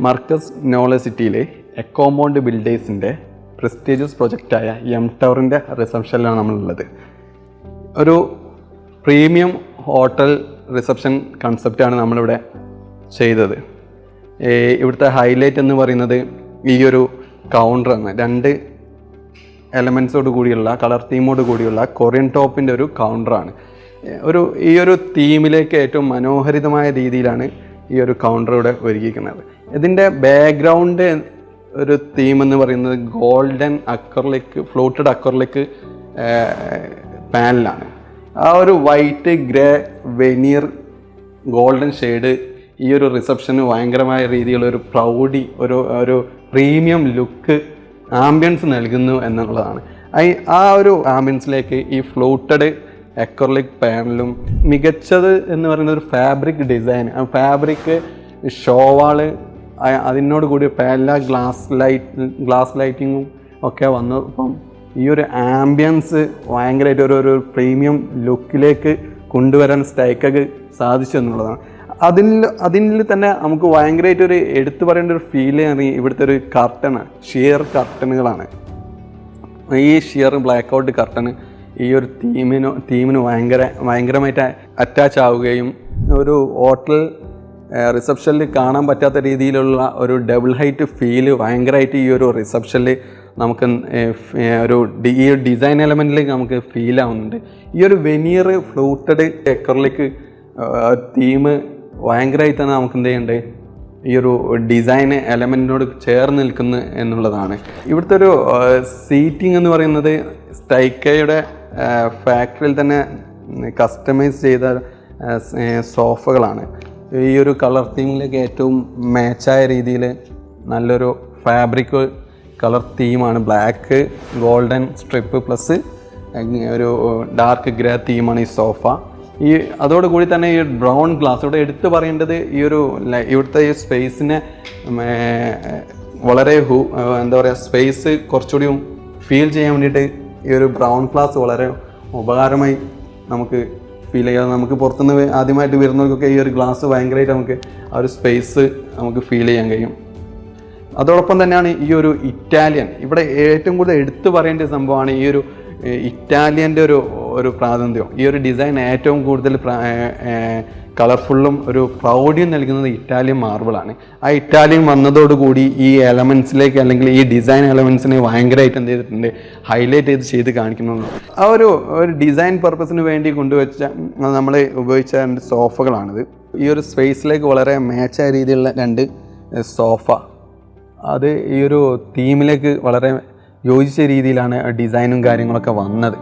Markaz knowledge സിറ്റിയിലെ എക്കോമൗണ്ട് ബിൽഡേഴ്സിൻ്റെ prestigious പ്രൊജക്റ്റായ M ടവറിൻ്റെ റിസപ്ഷനിലാണ് നമ്മളുള്ളത്. ഒരു പ്രീമിയം ഹോട്ടൽ റിസപ്ഷൻ കൺസെപ്റ്റാണ് നമ്മളിവിടെ ചെയ്തത്. ഇവിടുത്തെ ഹൈലൈറ്റ് എന്ന് പറയുന്നത് ഈ ഒരു കൗണ്ടറാണ്. 2 എലമെൻസോട് കൂടിയുള്ള കളർ തീമോട് കൂടിയുള്ള കൊറിയൻ ടോപ്പിൻ്റെ ഒരു കൗണ്ടറാണ്. ഈ ഒരു തീമിലേക്ക് ഏറ്റവും മനോഹരിതമായ രീതിയിലാണ് ഈ ഒരു കൗണ്ടർ ഇവിടെ ഒരുക്കിയിരിക്കുന്നത്. ഇതിൻ്റെ ബാക്ക്ഗ്രൗണ്ട് ഒരു തീം എന്ന് പറയുന്നത് ഗോൾഡൻ അക്രലിക് ഫ്ലോട്ടഡ് അക്രലിക് പാനലാണ്. ആ ഒരു white grey veneer golden shade ഈ ഒരു റിസപ്ഷന് ഭയങ്കരമായ രീതിയിലുള്ള ഒരു പ്രൗഡി ഒരു പ്രീമിയം ലുക്ക് ആംബിയൻസ് നൽകുന്നു എന്നുള്ളതാണ്. ആ ഒരു ആംബിയൻസിലേക്ക് ഈ ഫ്ലോട്ടഡ് അക്രലിക് പാനലും മികച്ചത് എന്ന് പറയുന്ന ഒരു ഫാബ്രിക് ഡിസൈൻ, ആ ഫാബ്രിക് ഷോവാള് അതിനോട് കൂടി പാനല ഗ്ലാസ് ലൈറ്റിങ്ങും ഒക്കെ വന്നു. അപ്പം ഈ ഒരു ആംബിയൻസ് ഭയങ്കരമായിട്ട് ഒരു പ്രീമിയം ലുക്കിലേക്ക് കൊണ്ടുവരാൻ സ്റ്റൈക്കൊക്കെ സാധിച്ചു എന്നുള്ളതാണ്. അതിൽ തന്നെ നമുക്ക് ഭയങ്കരമായിട്ടൊരു എടുത്തു പറയേണ്ട ഒരു ഫീൽ ഇവിടുത്തെ ഒരു കർട്ടനാണ്, ഷിയർ കർട്ടനുകളാണ്. ഈ ഷിയർ ബ്ലാക്ക് ഔട്ട് കർട്ടന് ഈ ഒരു തീമിന് ഭയങ്കരമായിട്ട് അറ്റാച്ച് ആവുകയും ഒരു ഹോട്ടൽ റിസപ്ഷനിൽ കാണാൻ പറ്റാത്ത രീതിയിലുള്ള ഒരു ഡബിൾ ഹൈറ്റ് ഫീല് ഭയങ്കരമായിട്ട് ഈ ഒരു റിസപ്ഷനിൽ നമുക്ക് ഈ ഡിസൈൻ എലമെൻറ്റിലേക്ക് നമുക്ക് ഫീൽ ആവുന്നുണ്ട്. ഈ ഒരു വെനീർ ഫ്ലൂട്ടഡ് അക്രലിക് തീം ഭയങ്കരമായിട്ട് തന്നെ നമുക്ക് എന്ത് ചെയ്യണ്ടേ ഈ ഒരു ഡിസൈൻ എലമെൻറ്റിനോട് ചേർന്ന് നിൽക്കുന്നു എന്നുള്ളതാണ്. ഇവിടുത്തെ ഒരു സീറ്റിംഗ് എന്ന് പറയുന്നത് സ്റ്റൈക്കയുടെ ഫാക്ടറിയിൽ തന്നെ കസ്റ്റമൈസ് ചെയ്ത സോഫകളാണ്. ഈ ഒരു കളർ തീമിലേക്ക് ഏറ്റവും മാച്ചായ രീതിയിൽ നല്ലൊരു ഫാബ്രിക് കളർ തീമാണ്. ബ്ലാക്ക് ഗോൾഡൻ സ്ട്രിപ്പ് പ്ലസ് ഒരു ഡാർക്ക് ഗ്രേ തീമാണ് ഈ സോഫ. അതോടുകൂടി തന്നെ ഈ ബ്രൗൺ ഗ്ലാസ് ഇവിടെ എടുത്തു പറയേണ്ടത് ഇവിടുത്തെ ഈ സ്പേസിനെ വളരെ എന്താ പറയുക സ്പേസ് കുറച്ചുകൂടി ഫീൽ ചെയ്യാൻ വേണ്ടിയിട്ട് ഈ ഒരു ബ്രൗൺ ഗ്ലാസ് വളരെ ഉപകാരമായി നമുക്ക് ഫീൽ ചെയ്യാം. നമുക്ക് പുറത്തുനിന്ന് ആദ്യമായിട്ട് വരുന്നവർക്കൊക്കെ ഈ ഒരു ഗ്ലാസ് ഭയങ്കരമായിട്ട് നമുക്ക് ആ ഒരു സ്പേസ് നമുക്ക് ഫീൽ ചെയ്യാൻ കഴിയും. അതോടൊപ്പം തന്നെയാണ് ഈ ഒരു ഇറ്റാലിയൻ ഇവിടെ ഏറ്റവും കൂടുതൽ എടുത്തു പറയേണ്ട സംഭവമാണ് ഈ ഒരു ഇറ്റാലിയൻ്റെ ഒരു പ്രാതിനിധ്യം. ഈ ഒരു ഡിസൈൻ ഏറ്റവും കൂടുതൽ കളർഫുള്ളും ഒരു പ്രൗഢിയും നൽകുന്നത് ഇറ്റാലിയൻ മാർബിളാണ്. ആ ഇറ്റാലിയൻ വന്നതോടുകൂടി ഈ എലമെൻസിലേക്ക് അല്ലെങ്കിൽ ഈ ഡിസൈൻ എലമെൻസിനെ ഭയങ്കരമായിട്ട് എന്ത് ചെയ്തിട്ടുണ്ട് ഹൈലൈറ്റ് ചെയ്ത് കാണിക്കുന്നു. ആ ഒരു ഡിസൈൻ പർപ്പസിന് വേണ്ടി കൊണ്ടുവച്ച നമ്മൾ ഉപയോഗിച്ച 2 സോഫകളാണിത്. ഈ ഒരു സ്പേസിലേക്ക് വളരെ മാച്ചായ രീതിയിലുള്ള 2 സോഫ അത് ഈ ഒരു തീമിലേക്ക് വളരെ യോജിച്ച രീതിയിലാണ് ഡിസൈനും കാര്യങ്ങളൊക്കെ വന്നത്.